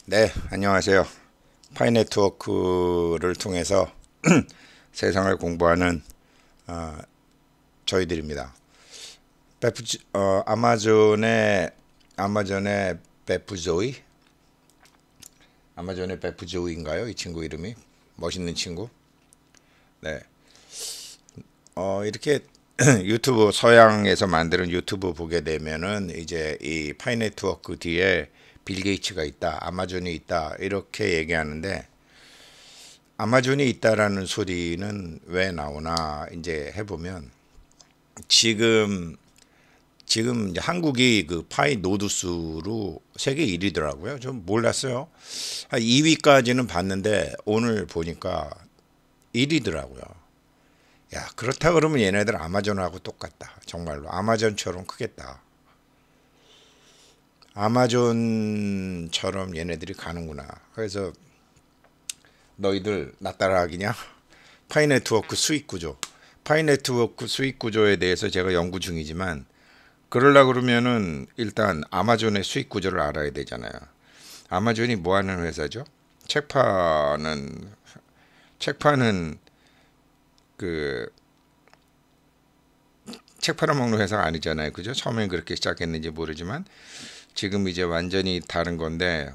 네, 안녕하세요. 파이네트워크를 통해서 세상을 공부하는 저희들입니다. 아마존의 베프조이, 아마존의 베프조이인가요? 이 친구 이름이 멋있는 친구. 네, 이렇게 유튜브 서양에서 만드는 유튜브 보게 되면은 이제 이 파이네트워크 뒤에 빌 게이츠가 있다, 아마존이 있다 이렇게 얘기하는데 아마존이 있다라는 소리는 왜 나오나 이제 해보면 지금 이제 한국이 그 파이 노드 수로 세계 1위더라고요. 좀 몰랐어요. 한 2위까지는 봤는데 오늘 보니까 1위더라고요. 야, 그렇다 그러면 얘네들 아마존하고 똑같다. 정말로 아마존처럼 크겠다. 아마존처럼 얘네들이 가는구나. 그래서 너희들 나 따라하기냐? 파이네트워크 수익 구조. 파이네트워크 수익 구조에 대해서 제가 연구 중이지만 그러려 그러면은 일단 아마존의 수익 구조를 알아야 되잖아요. 아마존이 뭐 하는 회사죠? 책 파는 그 책 팔아먹는 회사가 아니잖아요. 그죠? 처음엔 그렇게 시작했는지 모르지만 지금 이제 완전히 다른 건데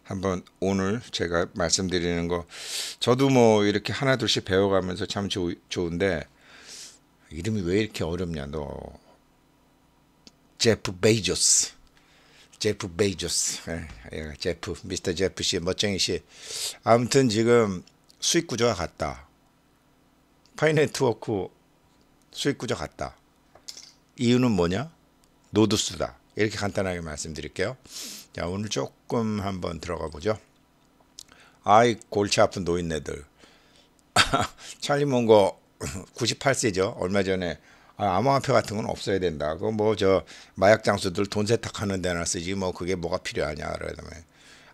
한번 오늘 제가 말씀드리는 거 저도 뭐 이렇게 하나둘씩 배워가면서 참 좋은데 이름이 왜 이렇게 어렵냐 너 제프 베이조스 제프 미스터 제프 씨 멋쟁이 씨 아무튼 지금 수익 구조가 같다. 파이네트워크 수익 구조 같다. 이유는 뭐냐? 노드수다. 이렇게 간단하게 말씀드릴게요. 자, 오늘 조금 한번 들어가 보죠. 아이 골치 아픈 노인네들. 찰리 몽고 98세죠. 얼마 전에 암호화폐 같은 건 없어야 된다. 그 뭐 저 마약 장수들 돈 세탁하는 데나 쓰지 뭐 그게 뭐가 필요하냐 그러다면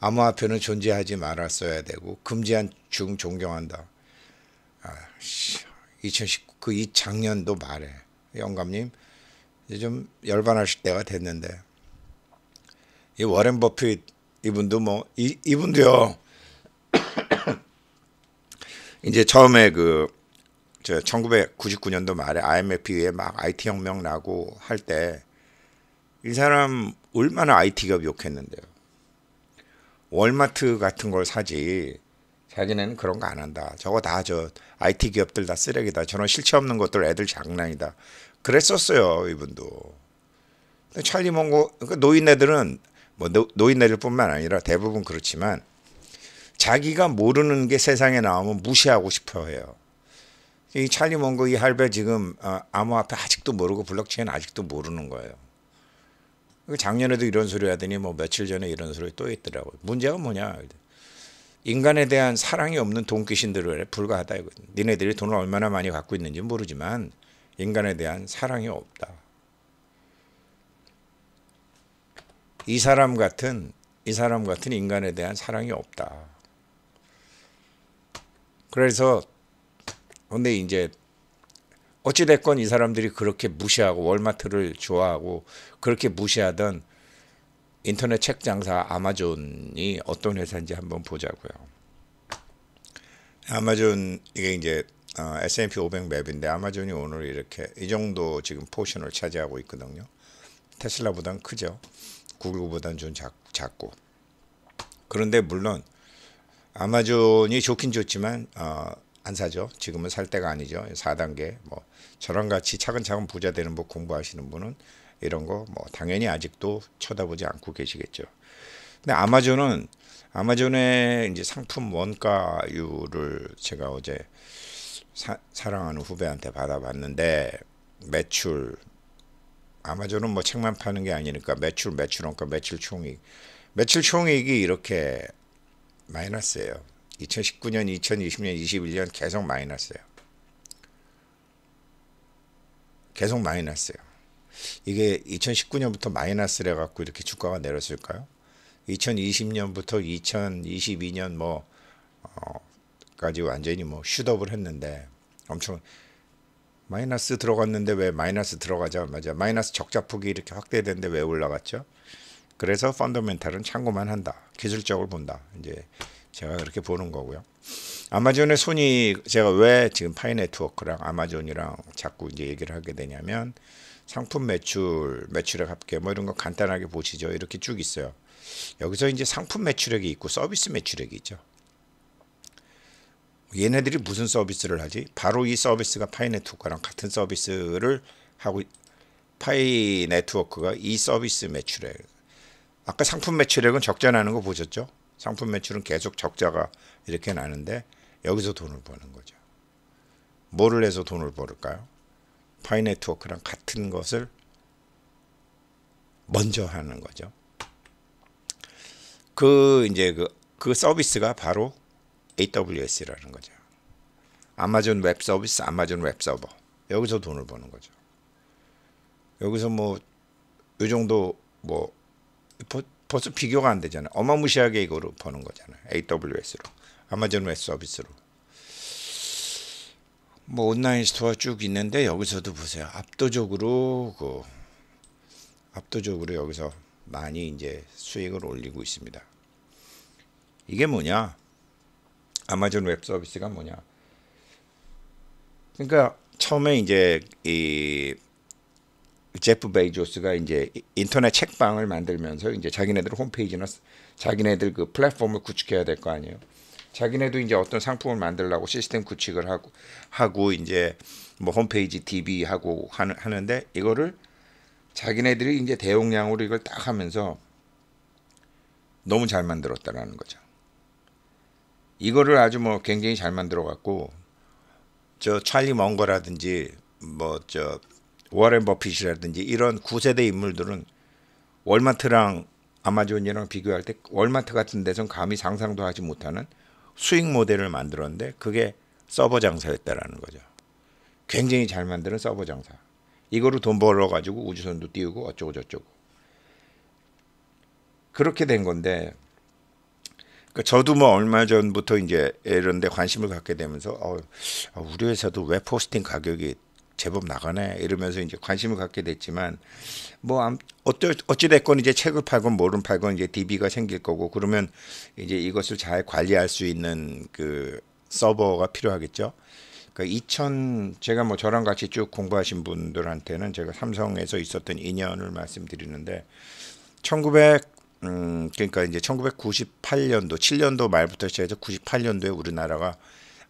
암호화폐는 존재하지 말았어야 되고 금지한 중 존경한다. 2019 그 이 작년도 말에 영감님 이제 좀 열반하실 때가 됐는데 이 워렌 버핏 이분도 뭐 이분도요 이제 처음에 그 저 1999년도 말에 IMF 이후에 막 IT 혁명 나고 할 때 이 사람 얼마나 IT 기업 욕했는데요. 월마트 같은 걸 사지 자기네는 그런 거 안 한다. 저거 다 저 IT 기업들 다 쓰레기다. 저런 실체 없는 것들 애들 장난이다. 그랬었어요 이분도. 근데 찰리 몽고 그러니까 노인네들은 뭐 노인네들뿐만 아니라 대부분 그렇지만 자기가 모르는 게 세상에 나오면 무시하고 싶어 해요. 이 찰리 몽고 이 할배 지금 암호화폐 아직도 모르고 블록체인 아직도 모르는 거예요. 작년에도 이런 소리 하더니 뭐 며칠 전에 이런 소리 또 있더라고요. 문제가 뭐냐? 인간에 대한 사랑이 없는 돈귀신들에 불과하다 이거든. 니네들이 돈을 얼마나 많이 갖고 있는지 모르지만 인간에 대한 사랑이 없다. 이 사람 같은 인간에 대한 사랑이 없다. 그래서 근데 이제 어찌됐건 이 사람들이 그렇게 무시하고 월마트를 좋아하고 그렇게 무시하던 인터넷 책 장사 아마존이 어떤 회사인지 한번 보자고요. 아마존 이게 이제 S&P 500 맵인데 아마존이 오늘 이렇게 이 정도 지금 포션을 차지하고 있거든요. 테슬라보단 크죠. 구글보단 좀 작고. 그런데 물론 아마존이 좋긴 좋지만 안 사죠. 지금은 살 때가 아니죠. 4단계 뭐 저랑 같이 차근차근 부자 되는 법 공부하시는 분은 이런 거 뭐 당연히 아직도 쳐다보지 않고 계시겠죠. 근데 아마존의 이제 상품 원가율을 제가 어제 사랑하는 후배한테 받아봤는데 매출 아마존은 뭐 책만 파는 게 아니니까 매출 원가 매출 총익이 이렇게 마이너스예요. 2019년, 2020년, 21년 계속 마이너스예요. 계속 마이너스예요. 이게 2019년부터 마이너스래 갖고 이렇게 주가가 내렸을까요? 2020년부터 2022년 까지 완전히 뭐 슛업을 했는데 엄청 마이너스 들어갔는데 왜 마이너스 들어가자마자 마이너스 적자폭이 이렇게 확대되는데 왜 올라갔죠? 그래서 펀더멘탈은 참고만 한다. 기술적으로 본다. 이제 제가 그렇게 보는 거고요. 아마존의 손이 제가 왜 지금 파이 네트워크랑 아마존이랑 자꾸 이제 얘기를 하게 되냐면 상품 매출, 매출액 합계 뭐 이런 거 간단하게 보시죠. 이렇게 쭉 있어요. 여기서 이제 상품 매출액이 있고 서비스 매출액이 있죠. 얘네들이 무슨 서비스를 하지? 바로 이 서비스가 파이 네트워크랑 같은 서비스를 하고 파이 네트워크가 이 서비스 매출액. 아까 상품 매출액은 적자 나는 거 보셨죠? 상품 매출은 계속 적자가 이렇게 나는데 여기서 돈을 버는 거죠. 뭐를 해서 돈을 벌을까요? 파이 네트워크랑 같은 것을 먼저 하는 거죠. 이제 그 서비스가 바로 AWS라는 거죠. 아마존 웹 서비스, 아마존 웹 서버. 여기서 돈을 버는 거죠. 여기서 뭐 이 정도 뭐 벌써 비교가 안 되잖아요. 어마무시하게 이거로 버는 거잖아요. AWS로. 아마존 웹 서비스로. 뭐 온라인 스토어 쭉 있는데 여기서도 보세요. 압도적으로 여기서 많이 이제 수익을 올리고 있습니다. 이게 뭐냐? 아마존 웹 서비스가 뭐냐? 그러니까 처음에 이제 이 제프 베이조스가 이제 인터넷 책방을 만들면서 이제 자기네들 홈페이지나 자기네들 그 플랫폼을 구축해야 될 거 아니에요. 자기네도 이제 어떤 상품을 만들려고 시스템 구축을 하고 이제 뭐 홈페이지 DB 하고 하는데 이거를 자기네들이 이제 대용량으로 이걸 딱 하면서 너무 잘 만들었다라는 거죠. 이거를 아주 뭐 굉장히 잘 만들어 갖고 저 찰리 먼거라든지 뭐 저 워렌 버핏이라든지 이런 9세대 인물들은 월마트랑 아마존이랑 비교할 때 월마트 같은 데선 감히 상상도 하지 못하는 수익 모델을 만들었는데 그게 서버 장사였다라는 거죠. 굉장히 잘 만드는 서버 장사. 이거로 돈 벌어가지고 우주선도 띄우고 어쩌고 저쩌고. 그렇게 된 건데 저도 뭐 얼마 전부터 이제 이런 데 관심을 갖게 되면서 우리 회사도 웹 호스팅 가격이 제법 나가네 이러면서 이제 관심을 갖게 됐지만 뭐 어찌 됐건 이제 책을 팔건 뭐를 팔건 이제 DB가 생길 거고 그러면 이제 이것을 잘 관리할 수 있는 그 서버가 필요하겠죠. 그러니까 제가 뭐 저랑 같이 쭉 공부하신 분들한테는 제가 삼성에서 있었던 인연을 말씀드리는데 그러니까 이제 1998년도 7년도 말부터 시작해서 98년도에 우리나라가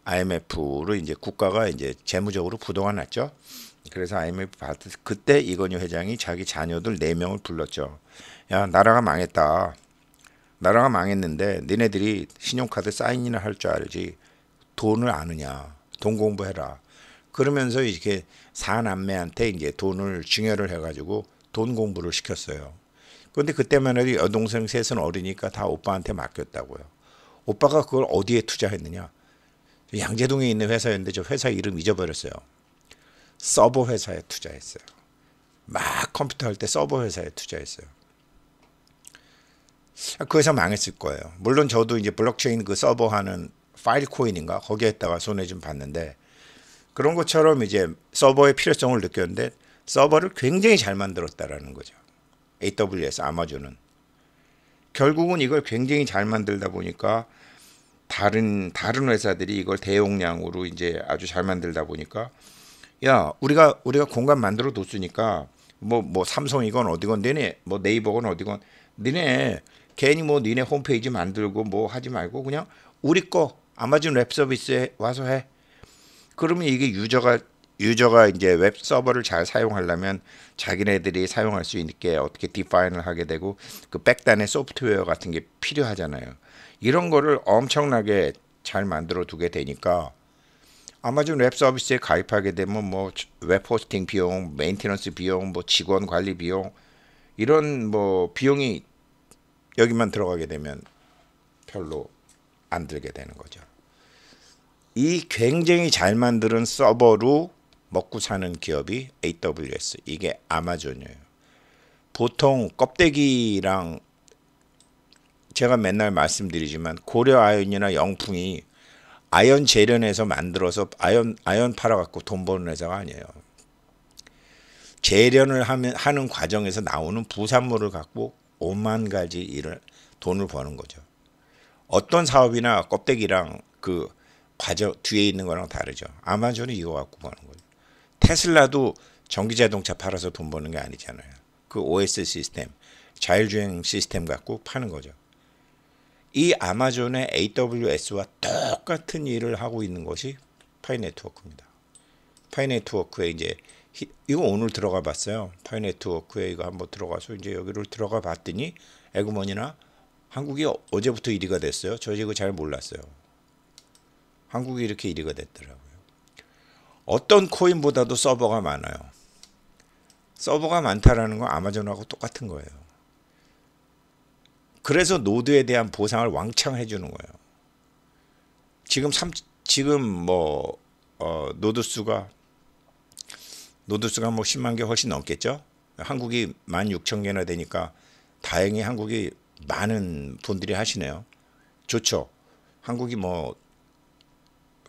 IMF로 이제 국가가 이제 재무적으로 부도가 났죠. 그래서 IMF 받을 그때 이건희 회장이 자기 자녀들 4명을 불렀죠. 야, 나라가 망했다. 나라가 망했는데 니네들이 신용카드 사인이나 할 줄 알지 돈을 아느냐. 돈 공부해라. 그러면서 이렇게 사남매한테 이제 돈을 증여를 해가지고 돈 공부를 시켰어요. 그런데 그때만 해도 여동생 셋은 어리니까 다 오빠한테 맡겼다고요. 오빠가 그걸 어디에 투자했느냐? 양재동에 있는 회사였는데 저 회사 이름 잊어버렸어요. 서버 회사에 투자했어요. 막 컴퓨터 할 때 서버 회사에 투자했어요. 그 회사 망했을 거예요. 물론 저도 이제 블록체인 그 서버 하는 파일코인인가 거기에다가 손에 좀 봤는데 그런 것처럼 이제 서버의 필요성을 느꼈는데 서버를 굉장히 잘 만들었다라는 거죠. AWS, 아마존은. 결국은 이걸 굉장히 잘 만들다 보니까 다른 회사들이 이걸 대용량으로 이제 아주 잘 만들다 보니까 야 우리가 공간 만들어 뒀으니까 뭐 삼성이건 어디건 니네 뭐 네이버건 어디건 니네 괜히 뭐 니네 홈페이지 만들고 뭐 하지 말고 그냥 우리 거 아마존 웹 서비스에 와서 해. 그러면 이게 유저가 이제 웹 서버를 잘 사용하려면 자기네들이 사용할 수 있게 어떻게 디파인을 하게 되고 그 백단의 소프트웨어 같은 게 필요하잖아요. 이런 거를 엄청나게 잘 만들어 두게 되니까 아마존 웹 서비스에 가입하게 되면 뭐 웹 호스팅 비용, 메인테넌스 비용, 뭐 직원 관리 비용 이런 뭐 비용이 여기만 들어가게 되면 별로 안 들게 되는 거죠. 이 굉장히 잘 만드는 서버로 먹고 사는 기업이 AWS, 이게 아마존이에요. 보통 껍데기랑 제가 맨날 말씀드리지만 고려 아연이나 영풍이 아연 재련해서 만들어서 아연 팔아갖고 돈 버는 회사가 아니에요. 재련을 하는 과정에서 나오는 부산물을 갖고 오만 가지 일을 돈을 버는 거죠. 어떤 사업이나 껍데기랑 그 과정 뒤에 있는 거랑 다르죠. 아마존이 이거 갖고 버는 거죠. 테슬라도 전기 자동차 팔아서 돈 버는 게 아니잖아요. 그 OS 시스템, 자율주행 시스템 갖고 파는 거죠. 이 아마존의 AWS와 똑같은 일을 하고 있는 것이 파이네트워크입니다. 파이네트워크에 이제 이거 오늘 들어가 봤어요. 파이네트워크에 이거 한번 들어가서 이제 여기를 들어가 봤더니 에그머니나 한국이 어제부터 1위가 됐어요. 저 이거 잘 몰랐어요. 한국이 이렇게 1위가 됐더라고요. 어떤 코인보다도 서버가 많아요. 서버가 많다라는 건 아마존하고 똑같은 거예요. 그래서 노드에 대한 보상을 왕창 해주는 거예요. 지금 뭐 노드 수가 뭐 10만 개 훨씬 넘겠죠. 한국이 16,000개나 되니까 다행히 한국이 많은 분들이 하시네요. 좋죠. 한국이 뭐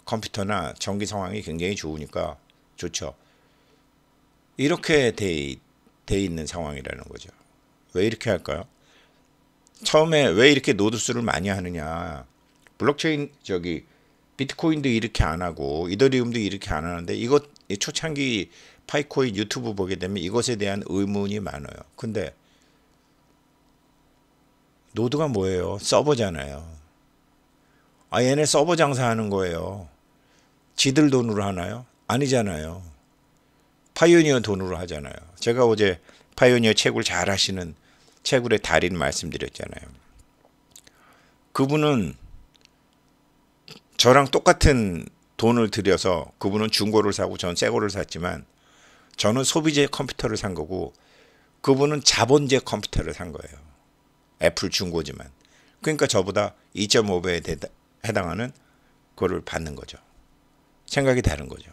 컴퓨터나 전기 상황이 굉장히 좋으니까 좋죠. 이렇게 돼 있는 상황이라는 거죠. 왜 이렇게 할까요? 처음에 왜 이렇게 노드 수를 많이 하느냐. 블록체인 비트코인도 이렇게 안 하고 이더리움도 이렇게 안 하는데 이것 초창기 파이코인 유튜브 보게 되면 이것에 대한 의문이 많아요. 근데 노드가 뭐예요? 서버잖아요. 얘네 서버 장사하는 거예요. 지들 돈으로 하나요? 아니잖아요. 파이오니어 돈으로 하잖아요. 제가 어제 파이오니어 채굴 잘 하시는 채굴의 달인 말씀드렸잖아요. 그분은 저랑 똑같은 돈을 들여서 그분은 중고를 사고 저는 새거를 샀지만 저는 소비재 컴퓨터를 산 거고 그분은 자본재 컴퓨터를 산 거예요. 애플 중고지만. 그러니까 저보다 2.5배에 해당하는 그거를 받는 거죠. 생각이 다른 거죠.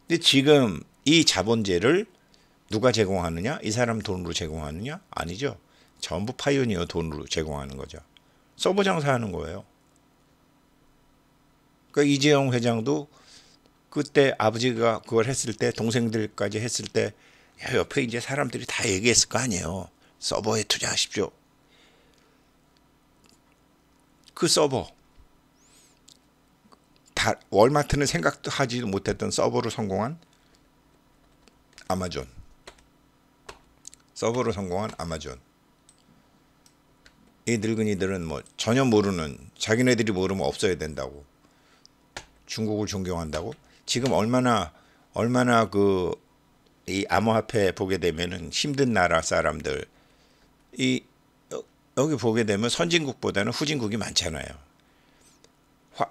근데 지금 이 자본재를 누가 제공하느냐? 이 사람 돈으로 제공하느냐? 아니죠. 전부 파이오니어 돈으로 제공하는 거죠. 서버 장사하는 거예요. 그러니까 이재용 회장도 그때 아버지가 그걸 했을 때 동생들까지 했을 때 옆에 이제 사람들이 다 얘기했을 거 아니에요. 서버에 투자하십시오. 그 서버 월마트는 생각도 하지도 못했던 서버로 성공한 아마존. 서버로 성공한 아마존. 이 늙은이들은 뭐 전혀 모르는 자기네들이 모르면 없어야 된다고. 중국을 존경한다고. 지금 얼마나 이 암호화폐 보게 되면은 힘든 나라 사람들 여기 보게 되면 선진국보다는 후진국이 많잖아요.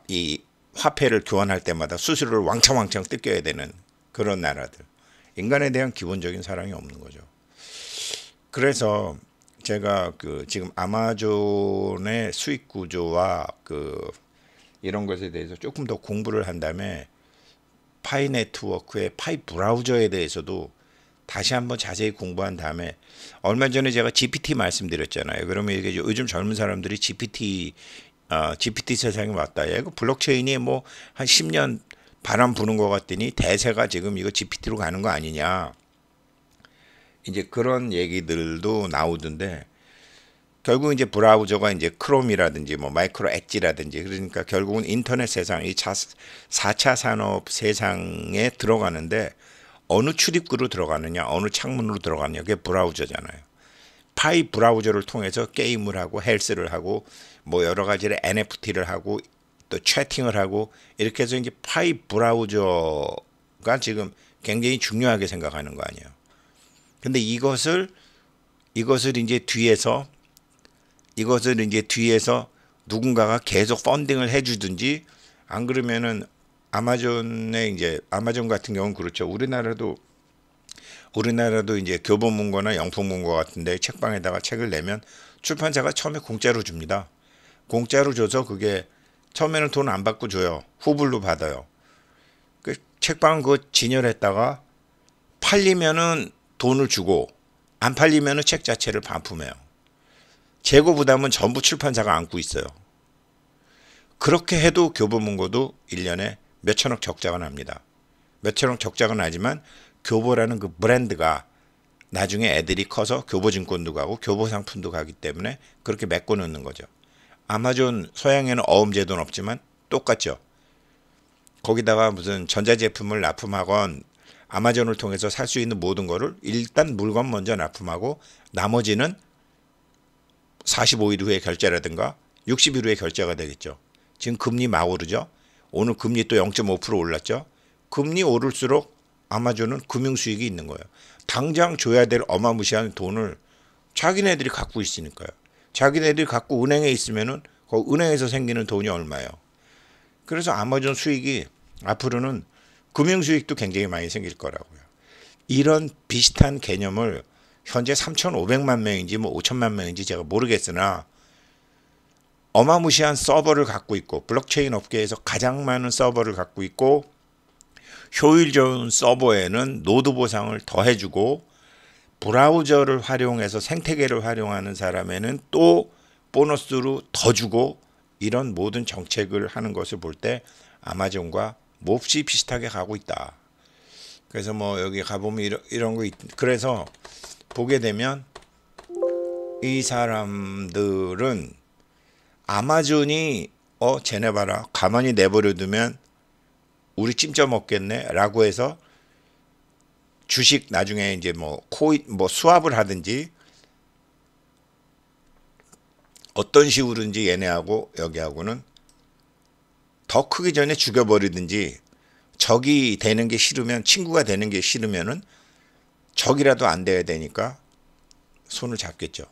이 화폐를 교환할 때마다 수수료를 왕창 뜯겨야 되는 그런 나라들. 인간에 대한 기본적인 사랑이 없는 거죠. 그래서 제가 지금 아마존의 수익 구조와 이런 것에 대해서 조금 더 공부를 한 다음에 파이 네트워크의 파이 브라우저에 대해서도 다시 한번 자세히 공부한 다음에 얼마 전에 제가 GPT 말씀드렸잖아요. 그러면 이게 요즘 젊은 사람들이 GPT 세상에 왔다. 이거 블록체인이 뭐 한 10년 바람 부는 것 같더니 대세가 지금 이거 GPT로 가는 거 아니냐. 이제 그런 얘기들도 나오던데 결국 이제 브라우저가 이제 크롬이라든지 뭐 마이크로 엣지라든지 그러니까 결국은 인터넷 세상 이 4차 산업 세상에 들어가는데 어느 출입구로 들어가느냐 어느 창문으로 들어가느냐 그게 브라우저잖아요. 파이 브라우저를 통해서 게임을 하고 헬스를 하고 뭐 여러 가지를 NFT를 하고 또 채팅을 하고 이렇게 해서 이제 파이 브라우저가 지금 굉장히 중요하게 생각하는 거 아니에요. 근데 이것을 이제 뒤에서 누군가가 계속 펀딩을 해주든지 안 그러면은 아마존 같은 경우는 그렇죠. 우리나라도 이제 교보문고나 영풍문고 같은데 책방에다가 책을 내면 출판사가 처음에 공짜로 줍니다. 공짜로 줘서 그게 처음에는 돈 안 받고 줘요. 후불로 받아요. 그 책방 진열했다가 팔리면은 돈을 주고 안 팔리면은 책 자체를 반품해요. 재고 부담은 전부 출판사가 안고 있어요. 그렇게 해도 교보문고도 1년에 몇천억 적자가 납니다. 몇천억 적자가 나지만 교보라는 그 브랜드가 나중에 애들이 커서 교보증권도 가고 교보상품도 가기 때문에 그렇게 메꿔 놓는 거죠. 아마존 서양에는 어음 제도는 없지만 똑같죠. 거기다가 무슨 전자제품을 납품하건 아마존을 통해서 살 수 있는 모든 거를 일단 물건 먼저 납품하고 나머지는 45일 후에 결제라든가 60일 후에 결제가 되겠죠. 지금 금리 막 오르죠. 오늘 금리 또 0.5% 올랐죠. 금리 오를수록 아마존은 금융 수익이 있는 거예요. 당장 줘야 될 어마무시한 돈을 자기네들이 갖고 있으니까요. 자기네들이 갖고 은행에 있으면은 그 은행에서 생기는 돈이 얼마예요. 그래서 아마존 수익이 앞으로는 금융 수익도 굉장히 많이 생길 거라고요. 이런 비슷한 개념을 현재 3,500만 명인지 뭐 5천만 명인지 제가 모르겠으나 어마무시한 서버를 갖고 있고 블록체인 업계에서 가장 많은 서버를 갖고 있고 효율 좋은 서버에는 노드 보상을 더 해주고 브라우저를 활용해서 생태계를 활용하는 사람에는 또 보너스로 더 주고 이런 모든 정책을 하는 것을 볼 때 아마존과 몹시 비슷하게 가고 있다. 그래서 뭐 여기 가보면 이런 거 그래서 보게 되면 이 사람들은 아마존이 쟤네 봐라 가만히 내버려 두면 우리 찜쪄 먹겠네 라고 해서 주식 나중에 이제 뭐 코인 뭐 수합을 하든지 어떤 식으로든지 얘네하고 여기하고는 더 크기 전에 죽여버리든지 적이 되는 게 싫으면 친구가 되는 게 싫으면은 적이라도 안 돼야 되니까 손을 잡겠죠.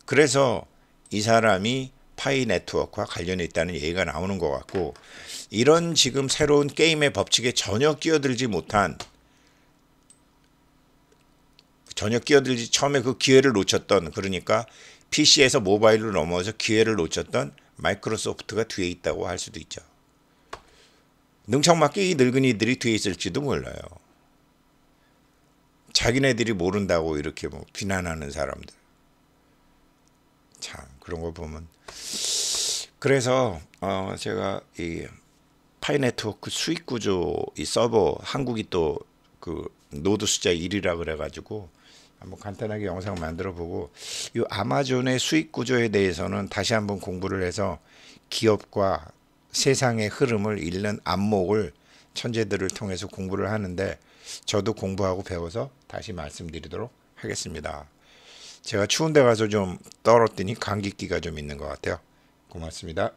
그래서 이 사람이 파이 네트워크와 관련해 있다는 얘기가 나오는 것 같고 이런 지금 새로운 게임의 법칙에 전혀 끼어들지 처음에 그 기회를 놓쳤던 그러니까 PC에서 모바일로 넘어서 기회를 놓쳤던 마이크로소프트가 뒤에 있다고 할 수도 있죠. 능청맞게 이 늙은이들이 뒤에 있을지도 몰라요. 자기네들이 모른다고 이렇게 뭐 비난하는 사람들. 참 그런 거 보면 그래서 제가 이 파이 네트워크 수익 구조 이 서버 한국이 또 그 노드 숫자 1이라 그래가지고 한번 간단하게 영상 만들어 보고 이 아마존의 수익 구조에 대해서는 다시 한번 공부를 해서 기업과 세상의 흐름을 읽는 안목을 천재들을 통해서 공부를 하는데 저도 공부하고 배워서 다시 말씀드리도록 하겠습니다. 제가 추운 데 가서 좀 떨었더니 감기기가 좀 있는 것 같아요. 고맙습니다.